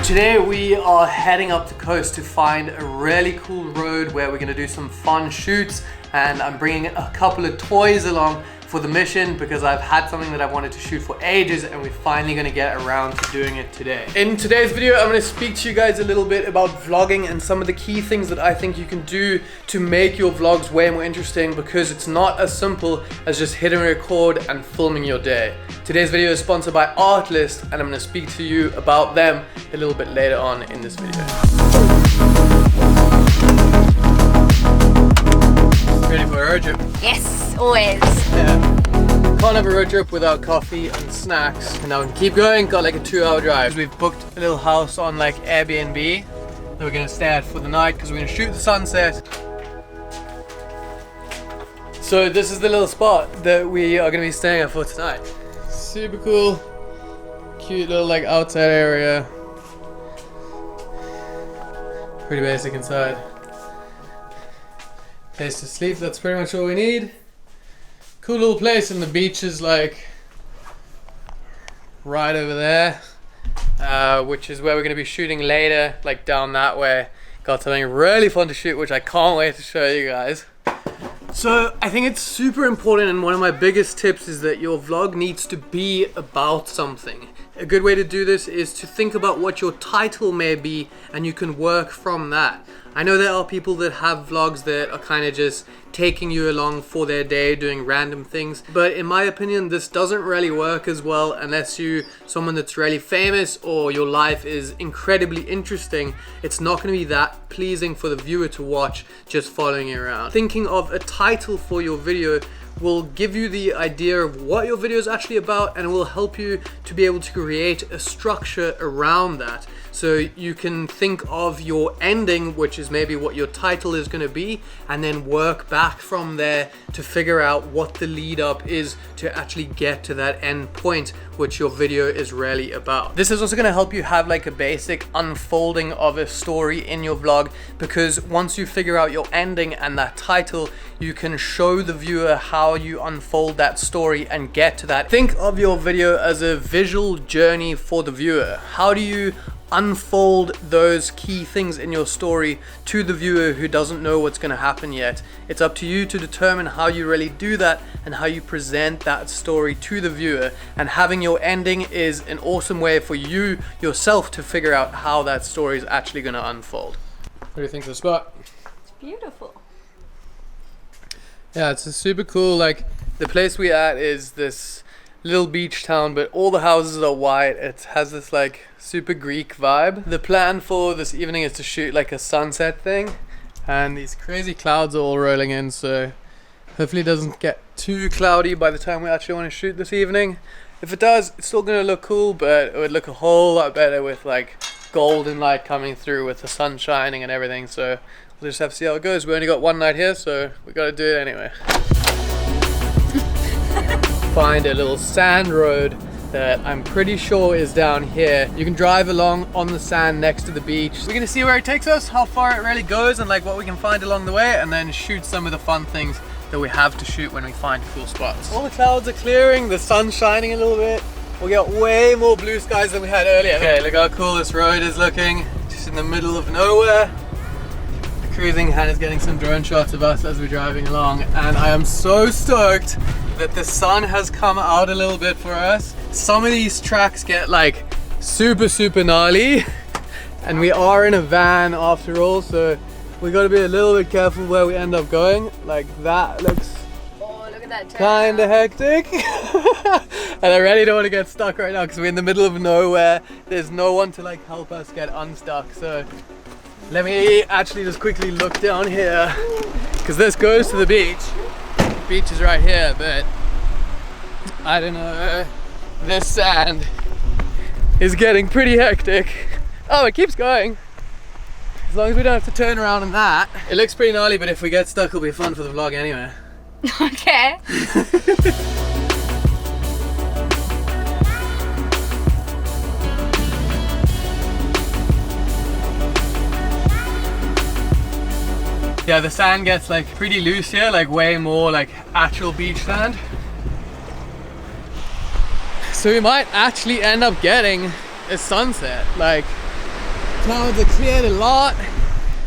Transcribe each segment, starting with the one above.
Today we are heading up the coast to find a really cool road where we're going to do some fun shoots, and I'm bringing a couple of toys along for the mission because I've had something that I've wanted to shoot for ages and we're finally going to get around to doing it today. In today's video I'm going to speak to you guys a little bit about vlogging and some of the key things that I think you can do to make your vlogs way more interesting, because it's not as simple as just hitting record and filming your day. Today's video is sponsored by Artlist and I'm going to speak to you about them a little bit later on in this video. Ready for a road trip? Yes, always. Yeah. Can't have a road trip without coffee and snacks. And now we can keep going. Got like a 2-hour drive. We've booked a little house on like Airbnb that we're gonna stay at for the night because we're gonna shoot the sunset. So this is the little spot that we are gonna be staying at for tonight. Super cool, cute little like outside area. Pretty basic inside. Place to sleep, that's pretty much all we need. Cool little place, and the beach is like right over there, which is where we're going to be shooting later, like down that way. Got something really fun to shoot which I can't wait to show you guys. So I think it's super important, and one of my biggest tips is that your vlog needs to be about something. A good way to do this is to think about what your title may be and you can work from that. I know there are people that have vlogs that are kind of just taking you along for their day doing random things, but in my opinion this doesn't really work as well unless you're someone that's really famous or your life is incredibly interesting. It's not going to be that pleasing for the viewer to watch just following you around. Thinking of a title for your video will give you the idea of what your video is actually about, and it will help you to be able to create a structure around that. So you can think of your ending, which is maybe what your title is going to be, and then work back from there to figure out what the lead up is to actually get to that end point, which your video is really about. This is also going to help you have like a basic unfolding of a story in your vlog, because once you figure out your ending and that title, you can show the viewer how you unfold that story and get to that. Think of your video as a visual journey for the viewer. How do you unfold those key things in your story to the viewer who doesn't know what's going to happen yet? It's up to you to determine how you really do that and how you present that story to the viewer, and having your ending is an awesome way for you yourself to figure out how that story is actually going to unfold. What do you think of the spot? It's beautiful. Yeah, it's a super cool, like the place we at is this little beach town, but all the houses are white. It has this like super Greek vibe. The plan for this evening is to shoot like a sunset thing, and these crazy clouds are all rolling in, so hopefully it doesn't get too cloudy by the time we actually want to shoot this evening. If it does, it's still gonna look cool, but it would look a whole lot better with like golden light coming through with the sun shining and everything. So we'll just have to see how it goes. We only got one night here, so we gotta do it anyway. Find a little sand road that I'm pretty sure is down here. You can drive along on the sand next to the beach. We're gonna see where it takes us, how far it really goes, and like what we can find along the way, and then shoot some of the fun things that we have to shoot when we find cool spots. All the clouds are clearing, the sun's shining a little bit. We got way more blue skies than we had earlier. Okay, look how cool this road is looking. Just in the middle of nowhere. Cruising, Hannah's getting some drone shots of us as we're driving along, and I am so stoked that the sun has come out a little bit for us. Some of these tracks get like super gnarly, and we are in a van after all, so we got to be a little bit careful where we end up going. Like that looks kind of hectic. And I really don't want to get stuck right now because we're in the middle of nowhere. There's no one to like help us get unstuck, so let me actually just quickly look down here, because this goes to the beach. The beach is right here, but I don't know, this sand is getting pretty hectic. Oh, it keeps going. As long as we don't have to turn around on that. It looks pretty gnarly, but if we get stuck, it'll be fun for the vlog anyway. Okay. Yeah, the sand gets like pretty loose here, like way more like actual beach sand. So we might actually end up getting a sunset. Like, Clouds are cleared a lot.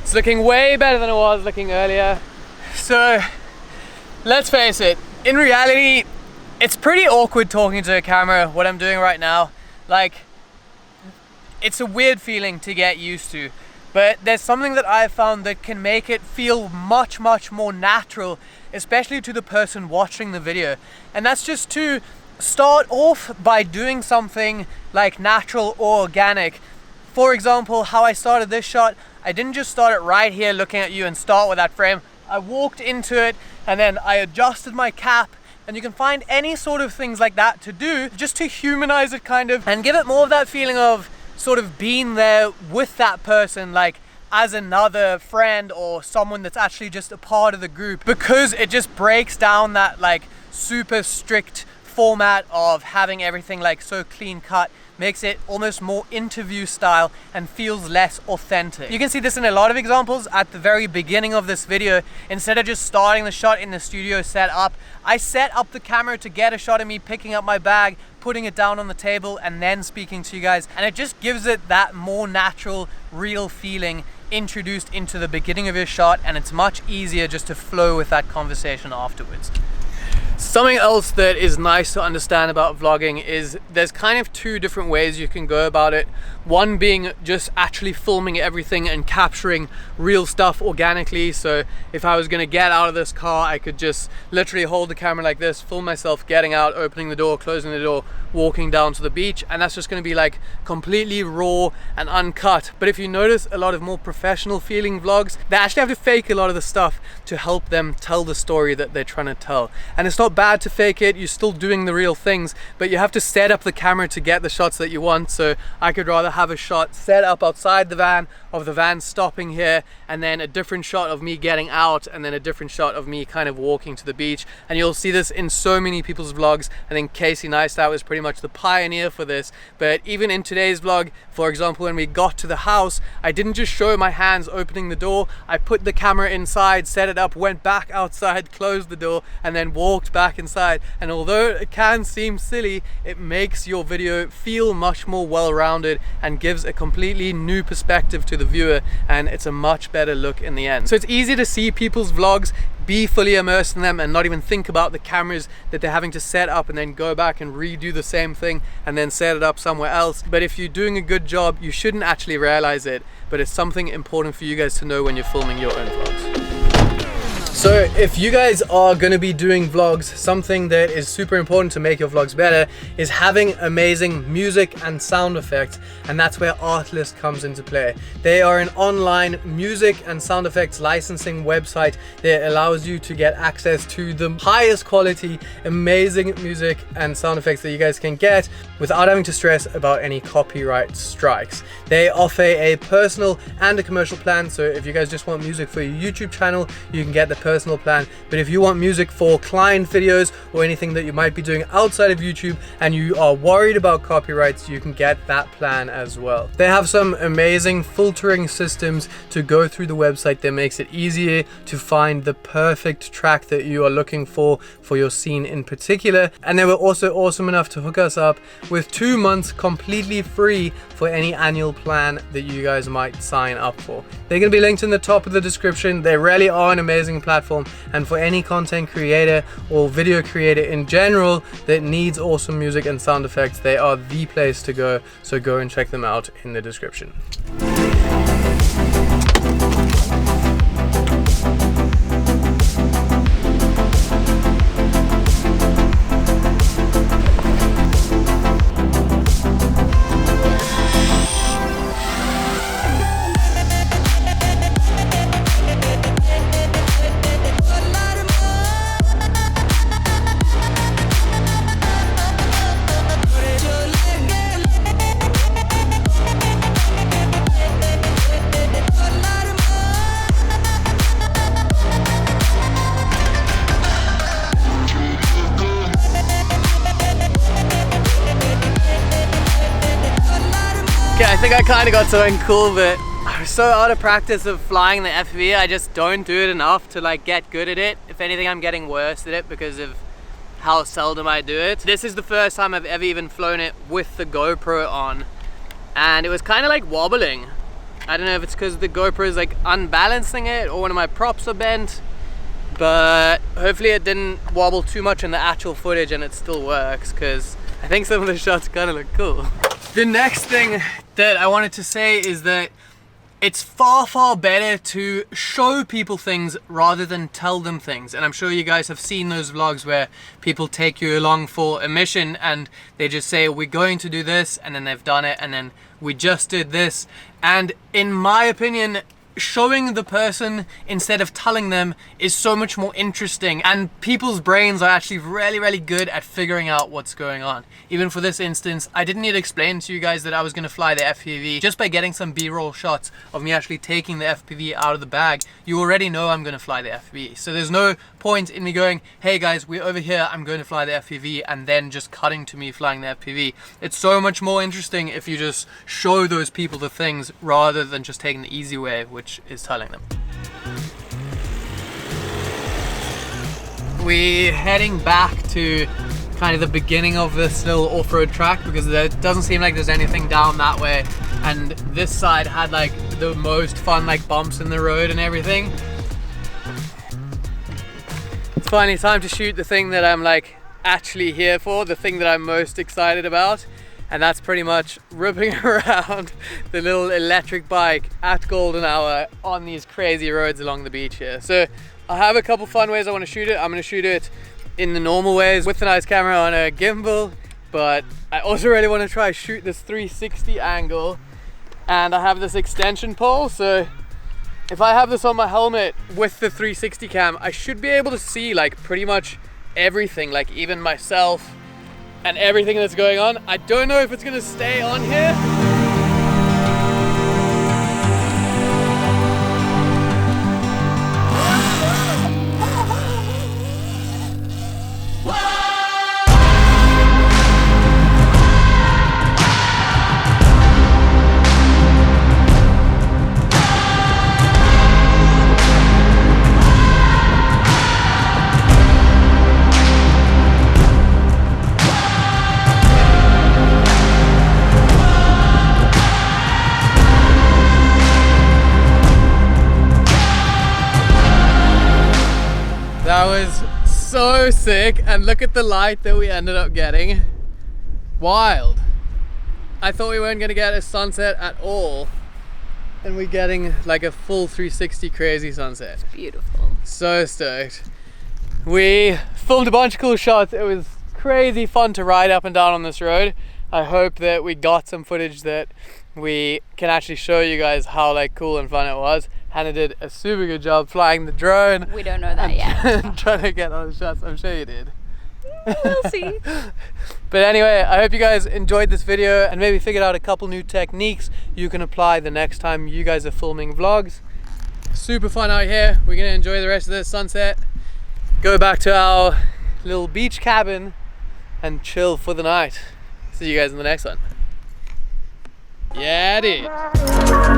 It's looking way better than it was looking earlier. So let's face it, in reality, it's pretty awkward talking to a camera, what I'm doing right now. Like, it's a weird feeling to get used to, but there's something that I've found that can make it feel much more natural, especially to the person watching the video. And that's just to start off by doing something like natural or organic. For example, how I started this shot, I didn't just start it right here looking at you and start with that frame. I walked into it and then I adjusted my cap, and you can find any sort of things like that to do just to humanize it kind of and give it more of that feeling of sort of being there with that person, like as another friend or someone that's actually just a part of the group, because it just breaks down that like super strict format of having everything like so clean cut, makes it almost more interview style and feels less authentic. You can see this in a lot of examples at the very beginning of this video. Instead of just starting the shot in the studio set up, I set up the camera to get a shot of me picking up my bag, putting it down on the table, and then speaking to you guys. And it just gives it that more natural, real feeling introduced into the beginning of your shot, and it's much easier just to flow with that conversation afterwards. Something else that is nice to understand about vlogging is there's kind of two different ways you can go about it. One being just actually filming everything and capturing real stuff organically. So if I was gonna get out of this car, I could just literally hold the camera like this, film myself getting out, opening the door, closing the door, walking down to the beach, and that's just gonna be like completely raw and uncut. But if you notice, a lot of more professional feeling vlogs, they actually have to fake a lot of the stuff to help them tell the story that they're trying to tell. And it's not bad to fake it, you're still doing the real things, but you have to set up the camera to get the shots that you want. So I could rather have a shot set up outside the van, of the van stopping here, and then a different shot of me getting out, and then a different shot of me kind of walking to the beach. And you'll see this in so many people's vlogs. I think Casey Neistat was pretty much the pioneer for this. But even in today's vlog, for example, when we got to the house, I didn't just show my hands opening the door. I put the camera inside, set it up, went back outside, closed the door, and then walked back inside. And although it can seem silly, it makes your video feel much more well-rounded and gives a completely new perspective to the viewer, and it's a much better look in the end. So it's easy to see people's vlogs, be fully immersed in them, and not even think about the cameras that they're having to set up and then go back and redo the same thing and then set it up somewhere else. But if you're doing a good job, you shouldn't actually realize it, but it's something important for you guys to know when you're filming your own vlogs. So if you guys are going to be doing vlogs, something that is super important to make your vlogs better is having amazing music and sound effects, and that's where Artlist comes into play. They are an online music and sound effects licensing website that allows you to get access to the highest quality, amazing music and sound effects that you guys can get without having to stress about any copyright strikes. They offer a personal and a commercial plan, so if you guys just want music for your YouTube channel, you can get the personal plan. But if you want music for client videos or anything that you might be doing outside of YouTube and you are worried about copyrights, you can get that plan as well. They have some amazing filtering systems to go through the website that makes it easier to find the perfect track that you are looking for your scene in particular. And they were also awesome enough to hook us up with 2 months completely free for any annual plan that you guys might sign up for. They're going to be linked in the top of the description. They really are an amazing platform, and for any content creator or video creator in general that needs awesome music and sound effects, they are the place to go. So go and check them out in the description. Okay, I think I kind of got something cool, but I'm so out of practice of flying the FPV. I just don't do it enough to like get good at it. If anything, I'm getting worse at it because of how seldom I do it. This is the first time I've ever even flown it with the GoPro on, and it was kind of like wobbling. I don't know if it's because the GoPro is like unbalancing it or one of my props are bent, but hopefully it didn't wobble too much in the actual footage and it still works, because I think some of the shots kind of look cool. The next thing that I wanted to say is that it's far better to show people things rather than tell them things. And I'm sure you guys have seen those vlogs where people take you along for a mission and they just say, we're going to do this, and then they've done it, and then we just did this. And in my opinion, showing the person instead of telling them is so much more interesting, and people's brains are actually really good at figuring out what's going on. Even for this instance, I didn't need to explain to you guys that I was going to fly the FPV. Just by getting some B-roll shots of me actually taking the FPV out of the bag, you already know I'm going to fly the FPV. So there's no point in me going, hey guys, we're over here, I'm going to fly the FPV, and then just cutting to me flying the FPV. It's so much more interesting if you just show those people the things rather than just taking the easy way, which is telling them. We're heading back to kind of the beginning of this little off-road track, because there doesn't seem like there's anything down that way, and this side had like the most fun like bumps in the road and everything. It's finally time to shoot the thing that I'm like actually here for, the thing that I'm most excited about. And that's pretty much ripping around the little electric bike at golden hour on these crazy roads along the beach here. So I have a couple fun ways I want to shoot it. I'm going to shoot it in the normal ways with a nice camera on a gimbal, but I also really want to try shoot this 360 angle. And I have this extension pole, so if I have this on my helmet with the 360 cam, I should be able to see like pretty much everything, like even myself and everything that's going on. I don't know if it's gonna stay on here. That was so sick, and look at the light that we ended up getting. Wild. I thought we weren't gonna get a sunset at all, and we're getting like a full 360 crazy sunset. It's beautiful. So stoked. We filmed a bunch of cool shots. It was crazy fun to ride up and down on this road. I hope that we got some footage that we can actually show you guys how like cool and fun it was. Hannah did a super good job flying the drone. We don't know that yet. Trying to get all the shots. I'm sure you did. We'll see. But anyway, I hope you guys enjoyed this video and maybe figured out a couple new techniques you can apply the next time you guys are filming vlogs. Super fun out here. We're gonna enjoy the rest of the sunset, go back to our little beach cabin and chill for the night. See you guys in the next one. Yeah, dude.